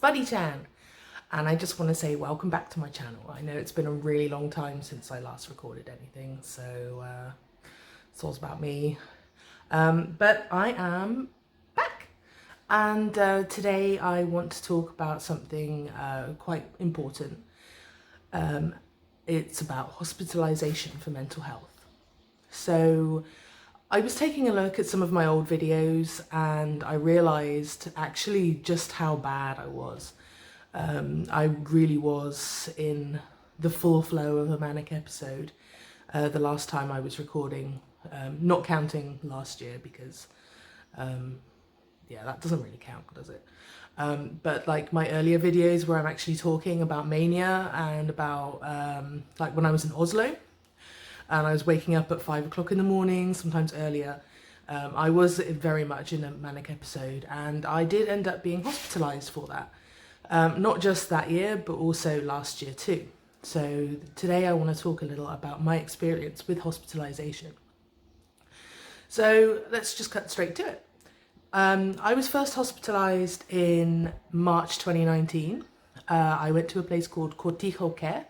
Spuddychan, and I just want to say welcome back to my channel. I know it's been a really long time since I last recorded anything, so it's all about me. But I am back, and today I want to talk about something quite important. It's about hospitalisation for mental health. So I was taking a look at some of my old videos and I realised actually just how bad I was. I really was in the full flow of a manic episode the last time I was recording, not counting last year because yeah, that doesn't really count, does it? But like my earlier videos where I'm actually talking about mania and about like when I was in Oslo and I was waking up at 5 o'clock in the morning, sometimes earlier, I was very much in a manic episode, and I did end up being hospitalised for that. Not just that year, but also last year too. So today I want to talk a little about my experience with hospitalisation. So let's just cut straight to it. I was first hospitalised in March 2019. I went to a place called Cortijo Care.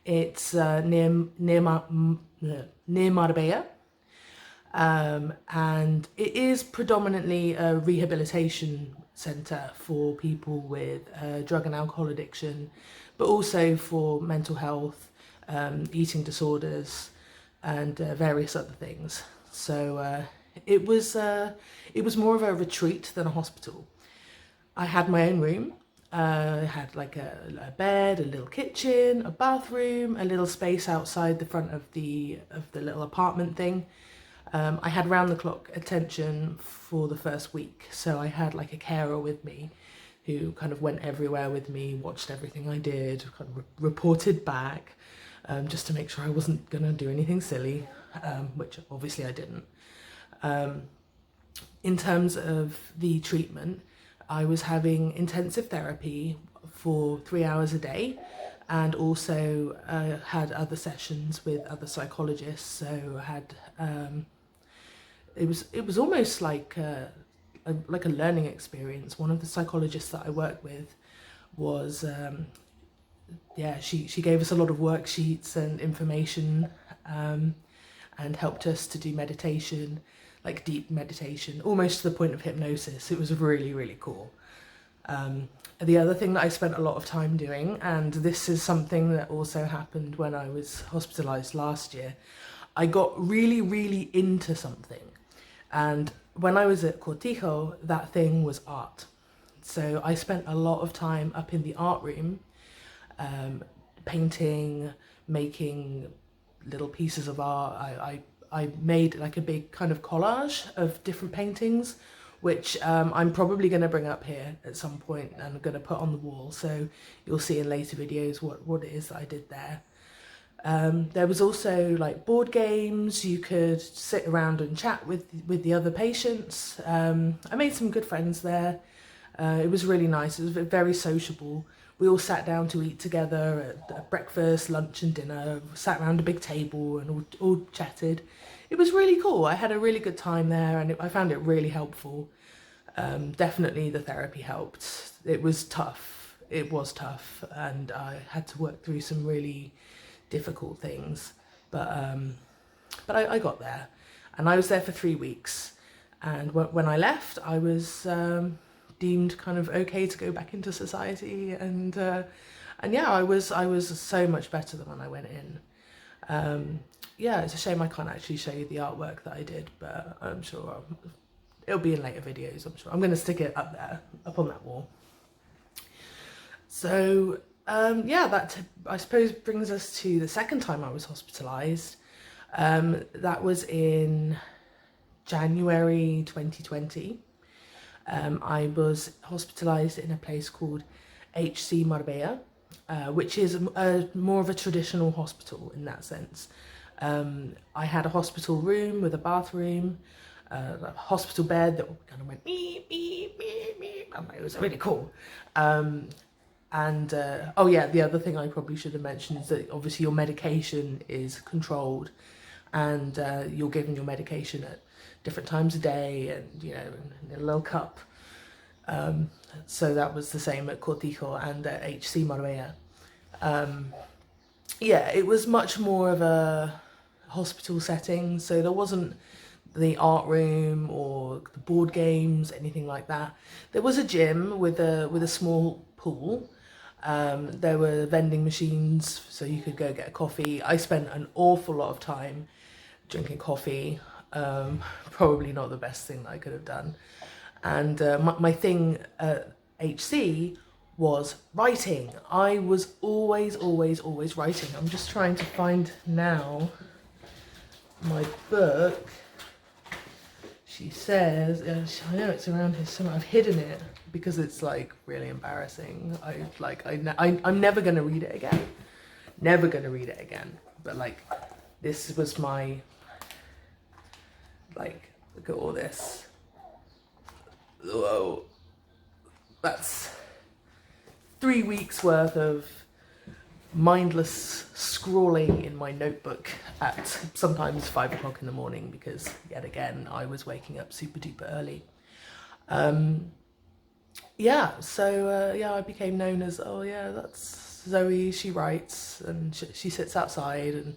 It's near Marbella, and it is predominantly a rehabilitation centre for people with drug and alcohol addiction, but also for mental health, eating disorders, and various other things. So it was more of a retreat than a hospital. I had my own room. I had like a bed, a little kitchen, a bathroom, a little space outside the front of the little apartment thing. I had round-the-clock attention for the first week, so I had like a carer with me who kind of went everywhere with me, watched everything I did, kind of reported back, just to make sure I wasn't going to do anything silly, which obviously I didn't. In terms of the treatment, I was having intensive therapy for 3 hours a day, and also had other sessions with other psychologists. So I had it was almost like a learning experience. One of the psychologists that I worked with was yeah, she gave us a lot of worksheets and information, and helped us to do meditation, like deep meditation, almost to the point of hypnosis. It was really, really cool. The other thing that I spent a lot of time doing, and this is something that also happened when I was hospitalised last year, I got really, really into something. And when I was at Cortijo, that thing was art. So I spent a lot of time up in the art room, painting, making little pieces of art. I made like a big kind of collage of different paintings, which I'm probably going to bring up here at some point and I'm going to put on the wall, so you'll see in later videos what it is that I did there. There was also like board games. You could sit around and chat with the other patients. I made some good friends there. It was really nice. It was very sociable. We all sat down to eat together at breakfast, lunch and dinner, sat around a big table and all chatted. It was really cool. I had a really good time there, and I found it really helpful. Definitely the therapy helped. It was tough. It was tough, and I had to work through some really difficult things. But I got there, and I was there for 3 weeks. And when I left, I was deemed kind of okay to go back into society, and yeah, I was so much better than when I went in. Yeah, it's a shame I can't actually show you the artwork that I did, but I'm sure it'll be in later videos. I'm sure I'm going to stick it up there, up on that wall. So yeah, that I suppose brings us to the second time I was hospitalised. That was in January 2020. I was hospitalised in a place called HC Marbella, which is more of a traditional hospital in that sense. I had a hospital room with a bathroom, a hospital bed that kind of went beep, beep, beep, beep. It was really cool. Oh yeah, the other thing I probably should have mentioned is that obviously your medication is controlled, and you're given your medication at different times a day, and you know, in a little cup. So that was the same at Cortijo and at HC Marbella. Yeah, it was much more of a hospital setting, so there wasn't the art room or the board games, anything like that. There was a gym with a small pool. There were vending machines, so you could go get a coffee. I spent an awful lot of time drinking coffee. Probably not the best thing that I could have done. And my thing at HC was writing. I was always writing. I'm just trying to find now my book. She says, I know it's around here somewhere. I've hidden it because it's like really embarrassing. I'm never gonna read it again. Never gonna read it again. But like, this was my, like, look at all this. Whoa, that's 3 weeks worth of mindless scrawling in my notebook at sometimes 5 o'clock in the morning, because yet again I was waking up super duper early. Yeah, so yeah, I became known as, oh yeah, that's Zoe, she writes, and she sits outside and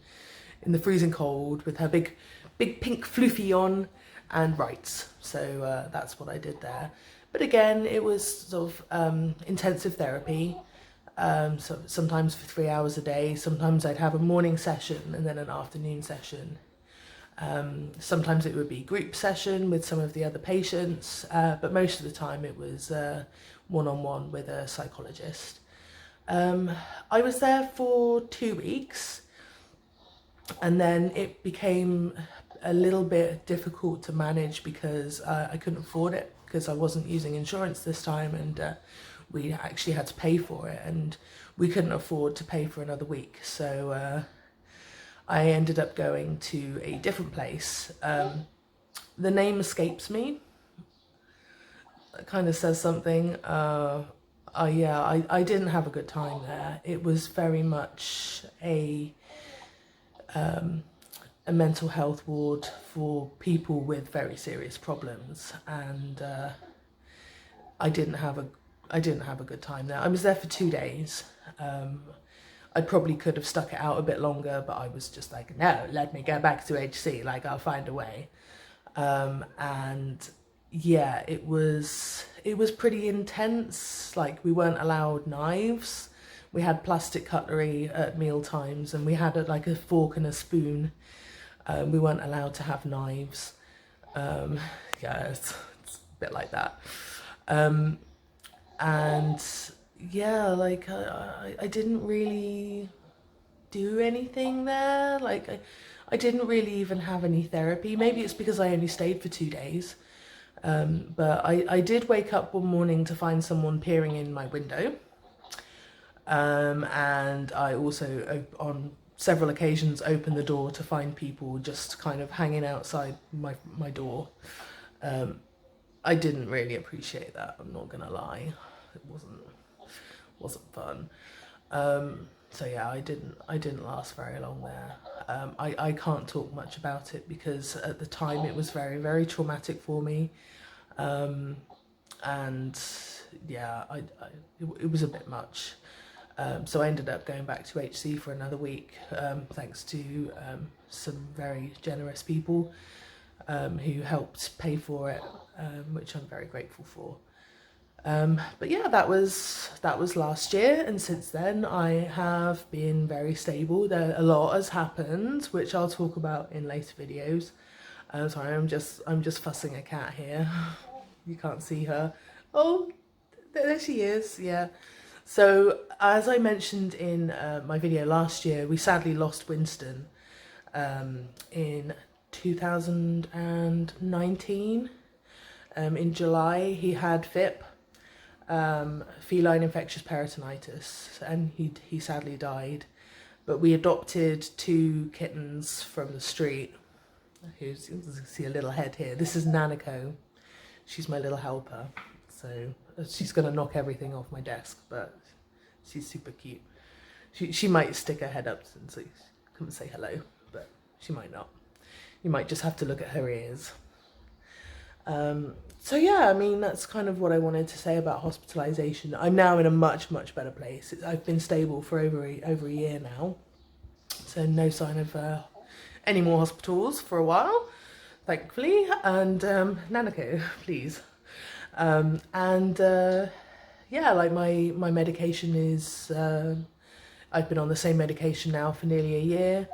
in the freezing cold with her big pink floofy on and writes. So that's what I did there. But again, it was sort of intensive therapy. So sometimes for 3 hours a day. Sometimes I'd have a morning session and then an afternoon session. Sometimes it would be group session with some of the other patients, but most of the time it was one-on-one with a psychologist. I was there for 2 weeks, and then it became a little bit difficult to manage because I couldn't afford it, because I wasn't using insurance this time, and we actually had to pay for it, and we couldn't afford to pay for another week. So I ended up going to a different place. The name escapes me. It kind of says something. Yeah, I didn't have a good time there. It was very much a mental health ward for people with very serious problems, and I didn't have a good time there. I was there for 2 days. I probably could have stuck it out a bit longer, but I was just like, no, let me go back to HC, like I'll find a way. And yeah, it was pretty intense. Like, we weren't allowed knives. We had plastic cutlery at meal times, and we had like a fork and a spoon. We weren't allowed to have knives. Yeah, it's a bit like that. And yeah, like I didn't really do anything there. Like I didn't really even have any therapy. Maybe it's because I only stayed for 2 days. But I did wake up one morning to find someone peering in my window. And I also, on several occasions, opened the door to find people just kind of hanging outside my door. I didn't really appreciate that, I'm not gonna lie. It wasn't fun. So yeah, I didn't last very long there. I can't talk much about it because at the time it was very, very traumatic for me. And yeah, it was a bit much. So I ended up going back to HC for another week, thanks to some very generous people who helped pay for it, which I'm very grateful for. But yeah, that was last year, and since then I have been very stable. A lot has happened, which I'll talk about in later videos. Sorry, I'm just fussing a cat here. You can't see her. Oh, there she is. Yeah. So as I mentioned in my video last year, we sadly lost Winston in 2019. In July, he had FIP. Feline infectious peritonitis, and he sadly died. But we adopted 2 kittens from the street. You can see a little head here. This is Nanako. She's my little helper. So she's gonna knock everything off my desk, but she's super cute. She might stick her head up and so come and say hello, but she might not. You might just have to look at her ears. So yeah, I mean, that's kind of what I wanted to say about hospitalisation. I'm now in a much better place. I've been stable for over a year now, so no sign of any more hospitals for a while, thankfully. And Nanako, please. And yeah, like my medication is. I've been on the same medication now for nearly a year.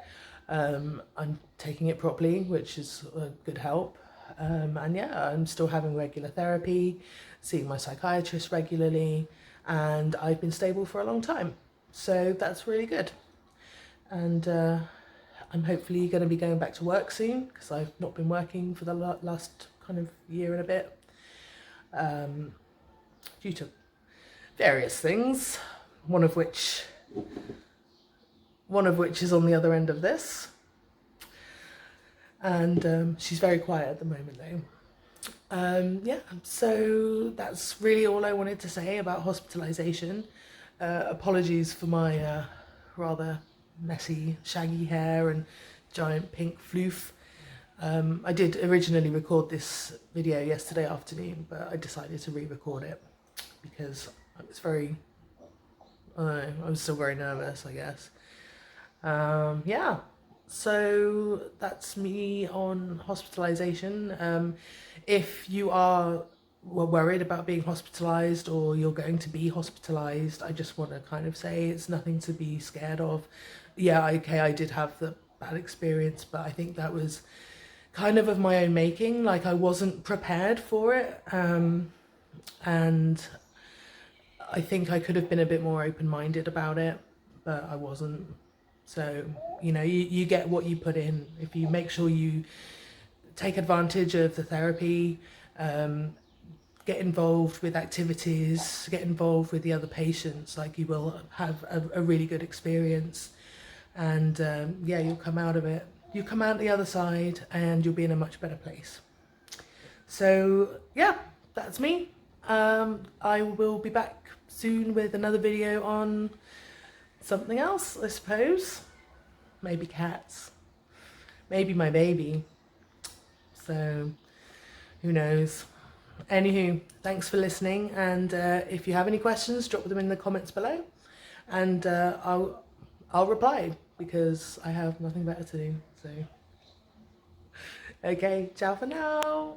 I'm taking it properly, which is a good help. And yeah, I'm still having regular therapy, seeing my psychiatrist regularly, and I've been stable for a long time. So that's really good. And I'm hopefully going to be going back to work soon, because I've not been working for the last kind of year and a bit, due to various things, one of which is on the other end of this. And she's very quiet at the moment though. Yeah, so that's really all I wanted to say about hospitalisation. Apologies for my rather messy shaggy hair and giant pink floof. I did originally record this video yesterday afternoon, but I decided to re-record it because I was very, I don't know, I was still very nervous, I guess. Yeah, so that's me on hospitalisation. If you are worried about being hospitalised, or you're going to be hospitalised, I just want to kind of say it's nothing to be scared of. Yeah, okay, I did have the bad experience, but I think that was kind of my own making. Like, I wasn't prepared for it, and I think I could have been a bit more open-minded about it, but I wasn't. So, you know, you get what you put in. If you make sure you take advantage of the therapy, get involved with activities, get involved with the other patients, like, you will have a really good experience. And yeah, you'll come out of it. You come out the other side and you'll be in a much better place. So yeah, that's me. I will be back soon with another video on something else, I suppose. Maybe cats. Maybe my baby. So who knows. Anywho, thanks for listening, and if you have any questions, drop them in the comments below, and I'll reply, because I have nothing better to do. So okay, ciao for now.